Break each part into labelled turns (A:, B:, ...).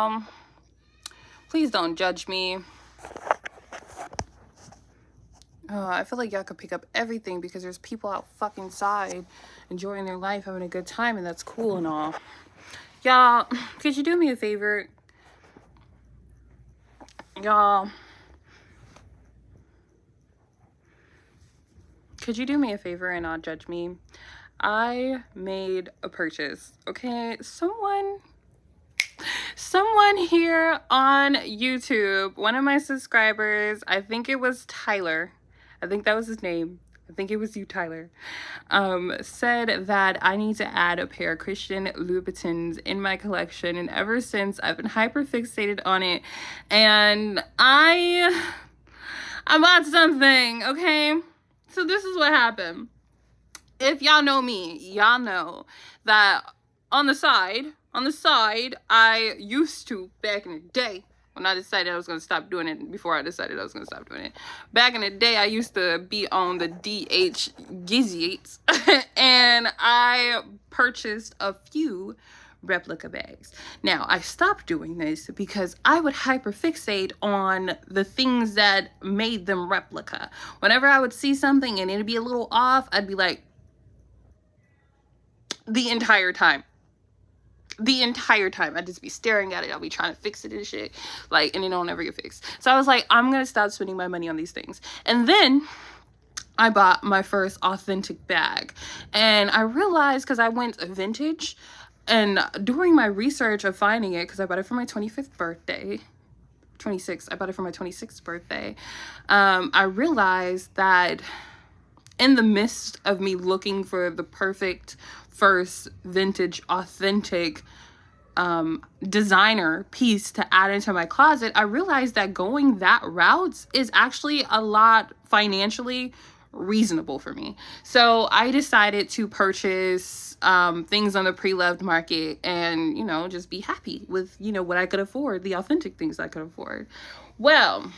A: y'all. Please don't judge me. I feel like y'all could pick up everything because there's people out fucking side enjoying their life, having a good time, and that's cool and all. Y'all, could you do me a favor? Y'all, could you do me a favor and not judge me? I made a purchase, okay? Someone here on YouTube, one of my subscribers, I think it was Tyler, I think that was his name, I think it was you, Tyler, said that I need to add a pair of Christian Louboutins in my collection, and ever since I've been hyper fixated on it, and I bought something, okay? So this is what happened. If y'all know me, y'all know that on the side, I used to, back in the day, when I decided I was going to stop doing it, before I decided I was going to stop doing it, back in the day, I used to be on the DH Gizziates, and I purchased a few replica bags. Now, I stopped doing this because I would hyperfixate on the things that made them replica. Whenever I would see something and it'd be a little off, I'd be like, the entire time I'd just be staring at it. I'll be trying to fix it and shit, like, and it don't ever get fixed. So I was like, I'm gonna stop spending my money on these things. And then I bought my first authentic bag, and I realized, because I went vintage, and during my research of finding it, because I bought it for my 25th birthday, 26th, I bought it for my 26th birthday, I realized that in the midst of me looking for the perfect first vintage authentic designer piece to add into my closet, I realized that going that route is actually a lot financially reasonable for me. So I decided to purchase things on the pre-loved market and, you know, just be happy with, you know, what I could afford, the authentic things I could afford. Well,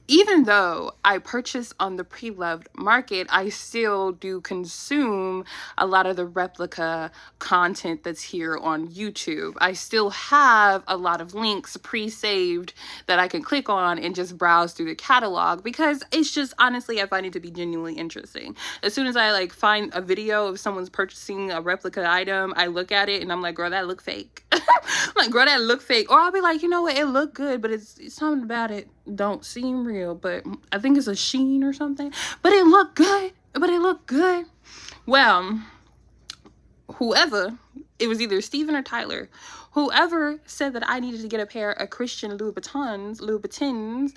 A: even though I purchase on the pre-loved market, I still do consume a lot of the replica content that's here on YouTube. I still have a lot of links pre-saved that I can click on and just browse through the catalog, because it's just, honestly, I find it to be genuinely interesting. As soon as I like find a video of someone's purchasing a replica item, I look at it and I'm like, girl, that look fake. I'm like, girl, that look fake. Or I'll be like, you know what, it look good, but it's something about it don't seem real, but I think it's a sheen or something, but it looked good. Well, whoever, it was either Steven or Tyler, whoever said that I needed to get a pair of Christian Louboutins,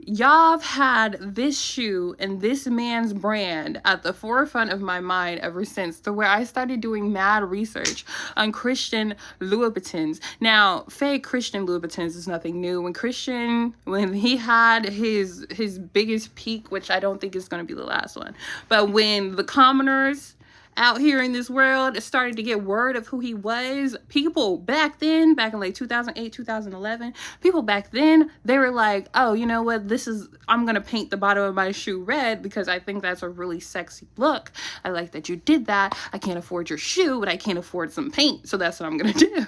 A: y'all have had this shoe and this man's brand at the forefront of my mind ever since, to where I started doing mad research on Christian Louboutins. Now, fake Christian Louboutins is nothing new. When he had his biggest peak, which I don't think is going to be the last one, but when the commoners out here in this world started to get word of who he was, people back then, back in like 2008, 2011, people back then, they were like, oh, you know what, I'm gonna paint the bottom of my shoe red because I think that's a really sexy look. I like that you did that. I can't afford your shoe, but I can't afford some paint, so that's what I'm gonna do.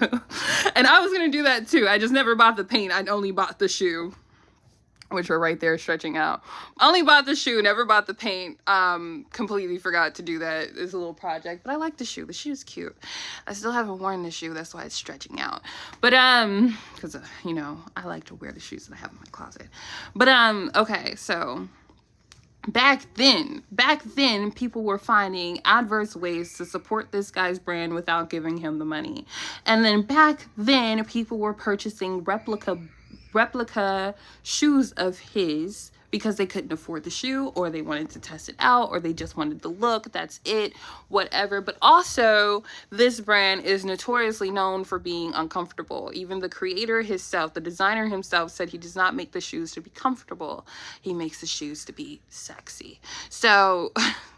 A: And I was gonna do that too. I just never bought the paint. I only bought the shoe, which were right there stretching out. Only bought the shoe, never bought the paint. Completely forgot to do that. It's a little project, but I like the shoe. The shoe's cute. I still haven't worn the shoe, that's why it's stretching out. But, because, you know, I like to wear the shoes that I have in my closet. But, okay, so back then, people were finding adverse ways to support this guy's brand without giving him the money. And then back then, people were purchasing replica shoes of his because they couldn't afford the shoe, or they wanted to test it out, or they just wanted the look, that's it, whatever. But also, this brand is notoriously known for being uncomfortable. Even the creator himself, the designer himself, said he does not make the shoes to be comfortable. He makes the shoes to be sexy. So,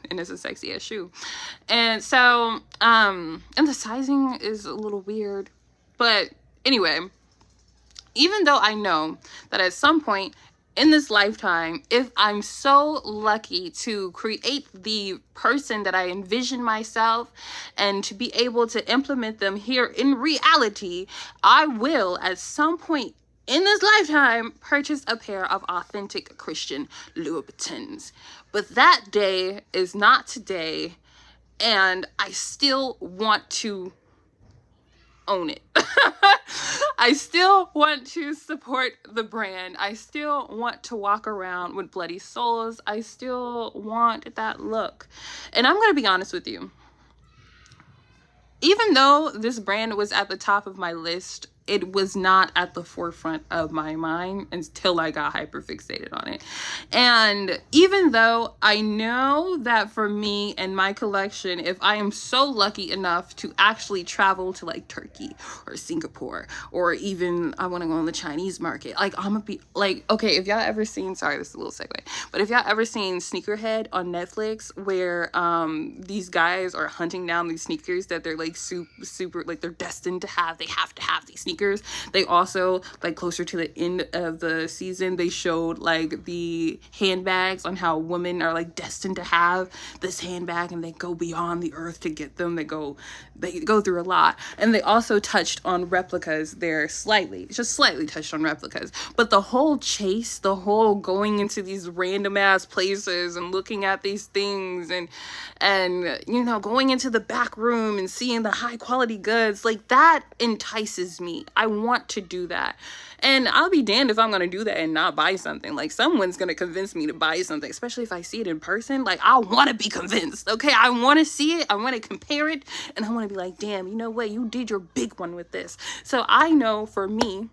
A: and it's a sexy ass shoe. And so, and the sizing is a little weird, but anyway, even though I know that at some point in this lifetime, if I'm so lucky to create the person that I envision myself and to be able to implement them here in reality, I will at some point in this lifetime purchase a pair of authentic Christian Louboutins. But that day is not today, and I still want to own it. I still want to support the brand. I still want to walk around with bloody soles. I still want that look. And I'm going to be honest with you. Even though this brand was at the top of my list, it was not at the forefront of my mind until I got hyper fixated on it. And even though I know that for me and my collection, if I am so lucky enough to actually travel to like Turkey or Singapore, or even I want to go on the Chinese market, like I'm gonna be like, okay, if y'all ever seen, sorry, this is a little segue, but if y'all ever seen Sneakerhead on Netflix, where these guys are hunting down these sneakers that they're like super like they're destined to have, they have to have these sneakers. They also, like closer to the end of the season, they showed like the handbags on how women are like destined to have this handbag, and they go beyond the earth to get them. They go through a lot. And they also touched on replicas there slightly touched on replicas. But the whole chase, the whole going into these random ass places and looking at these things and you know, going into the back room and seeing the high quality goods, like that entices me. I want to do that. And I'll be damned if I'm going to do that and not buy something. Like, someone's going to convince me to buy something, especially if I see it in person. Like, I want to be convinced, okay? I want to see it. I want to compare it. And I want to be like, damn, you know what? You did your big one with this. So I know for me,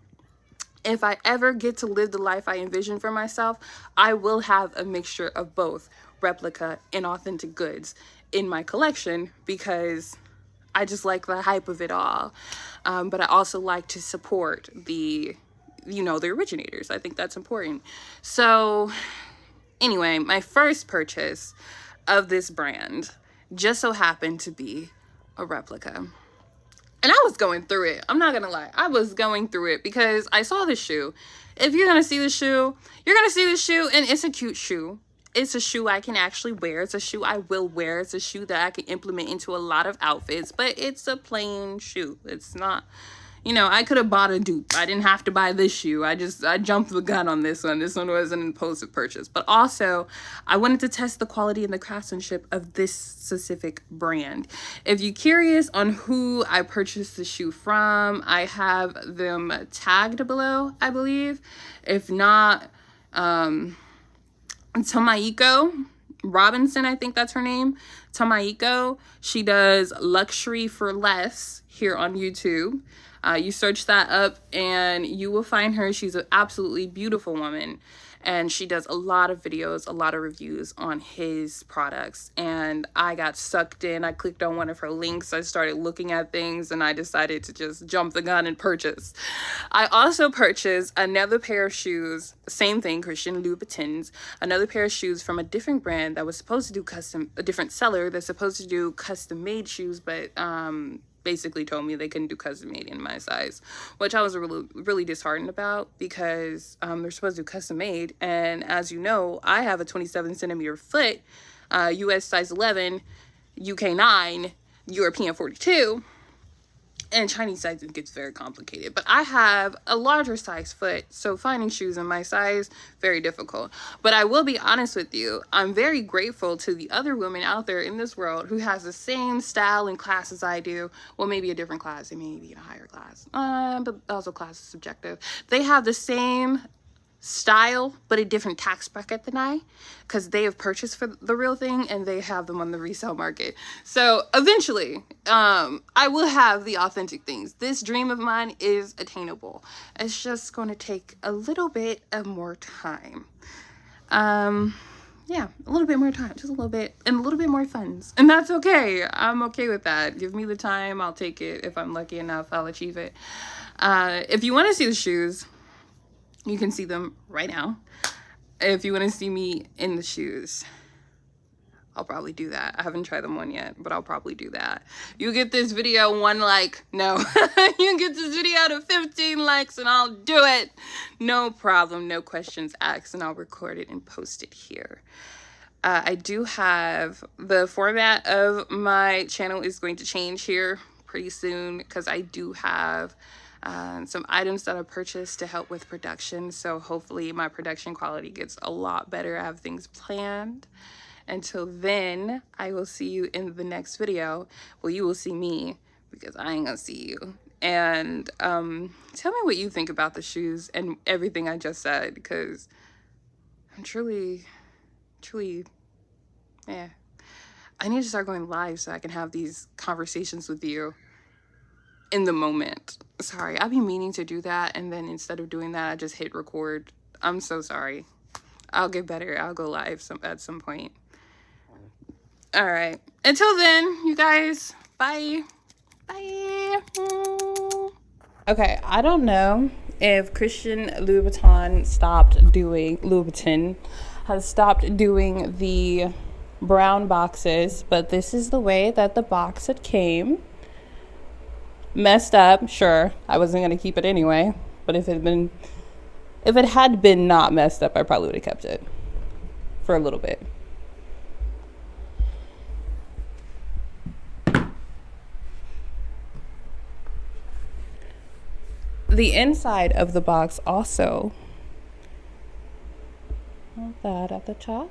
A: if I ever get to live the life I envision for myself, I will have a mixture of both replica and authentic goods in my collection, because I just like the hype of it all. But I also like to support the originators. I think that's important. So anyway, my first purchase of this brand just so happened to be a replica. And I was going through it. I'm not going to lie. I was going through it because I saw this shoe. If you're going to see the shoe, you're going to see the shoe, and it's a cute shoe. It's a shoe I can actually wear. It's a shoe I will wear. It's a shoe that I can implement into a lot of outfits, but it's a plain shoe. It's not, I could have bought a dupe. I didn't have to buy this shoe. I jumped the gun on this one. This one was an impulsive purchase. But also, I wanted to test the quality and the craftsmanship of this specific brand. If you're curious on who I purchased the shoe from, I have them tagged below, I believe. If not, Tamaiko Robinson, I think that's her name. Tamaiko. She does Luxury for Less here on YouTube. You search that up and you will find her. She's an absolutely beautiful woman, and she does a lot of videos, a lot of reviews on his products. And I got sucked in. I clicked on one of her links. I started looking at things, and I decided to just jump the gun and purchase. I also purchased another pair of shoes, same thing, Christian Louboutins, another pair of shoes from a different brand that was supposed to do a different seller that's supposed to do custom made shoes, but basically told me they couldn't do custom made in my size, which I was really, really disheartened about, because they're supposed to do custom made. And as you know, I have a 27 centimeter foot, US size 11, UK 9, European 42, and Chinese sizing gets very complicated. But I have a larger size foot, so finding shoes in my size, very difficult. But I will be honest with you, I'm very grateful to the other women out there in this world who has the same style and class as I do. Well, maybe a different class, they may be in a higher class, but also class is subjective. They have the same style but a different tax bracket than I, because they have purchased for the real thing and they have them on the resale market. So eventually I will have the authentic things. This dream of mine is attainable. It's just going to take a little bit of more time. Yeah, a little bit more time, just a little bit, and a little bit more funds, and that's okay. I'm okay with that. Give me the time, I'll take it. If I'm lucky enough, I'll achieve it. If you want to see the shoes, you can see them right now. If you want to see me in the shoes, I'll probably do that. I haven't tried them on yet, but I'll probably do that. You get this video 1 like, no. You get this video to 15 likes and I'll do it. No problem. No questions asked, and I'll record it and post it here. I do have the format of my channel is going to change here pretty soon because I do have some items that I purchased to help with production. So hopefully my production quality gets a lot better. I have things planned. Until then, I will see you in the next video. Well, you will see me because I ain't gonna see you. And tell me what you think about the shoes and everything I just said, because I'm truly, yeah. I need to start going live so I can have these conversations with you in the moment. Sorry, I've been meaning to do that, and then instead of doing that, I just hit record. I'm so sorry. I'll get better. I'll go live at some point. All right. Until then, you guys, bye. Bye. Okay, I don't know if Christian Louboutin has stopped doing the brown boxes, but this is the way that the box had came. Messed up, sure. I wasn't gonna keep it anyway, but if it had been not messed up, I probably would have kept it for a little bit. The inside of the box also, that at the top.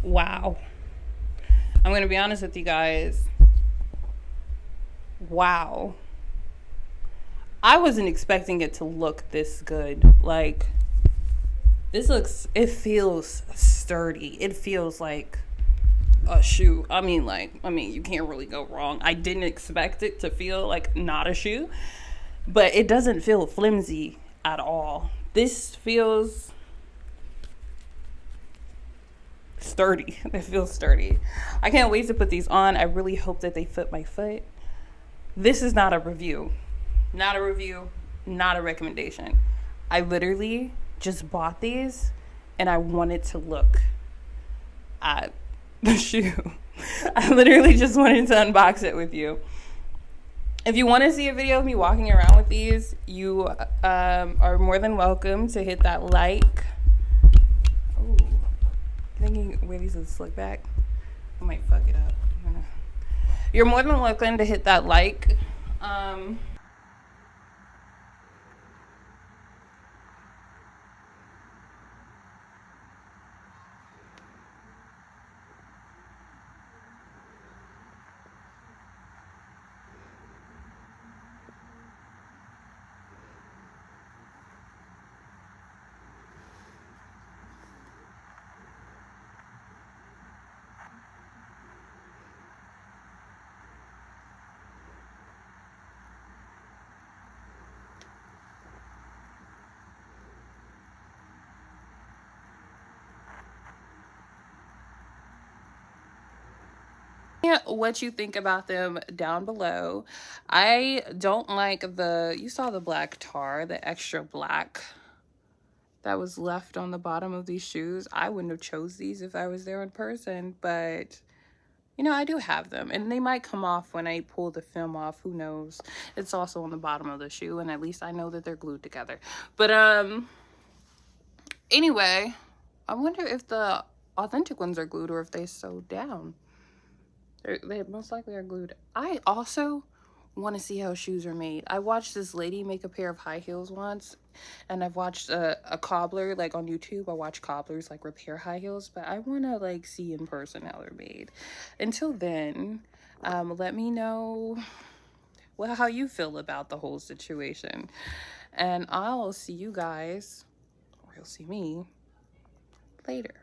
A: Wow. I'm going to be honest with you guys. Wow. I wasn't expecting it to look this good. Like, it feels sturdy. It feels like a shoe. I mean, you can't really go wrong. I didn't expect it to feel like not a shoe, but it doesn't feel flimsy at all. This feels sturdy. It feels sturdy. I can't wait to put these on. I really hope that they fit my foot. This is not a review. Not a review, not a recommendation. I literally just bought these and I wanted to look at the shoe. I literally just wanted to unbox it with you. If you want to see a video of me walking around with these, you are more than welcome to hit that like. Oh, thinking where these is slick back, I might fuck it up. You're more than welcome to hit that like. What you think about them down below. I don't like you saw the black tar, the extra black that was left on the bottom of these shoes. I wouldn't have chose these if I was there in person, but you know, I do have them, and they might come off when I pull the film off. Who knows? It's also on the bottom of the shoe, and at least I know that they're glued together. But anyway, I wonder if the authentic ones are glued or if they sew down. They most likely are glued. I also want to see how shoes are made. I watched this lady make a pair of high heels once, and I've watched a cobbler, like on YouTube. I watch cobblers like repair high heels, but I want to like see in person how they're made. Until then, let me know how you feel about the whole situation, and I'll see you guys, or you'll see me later.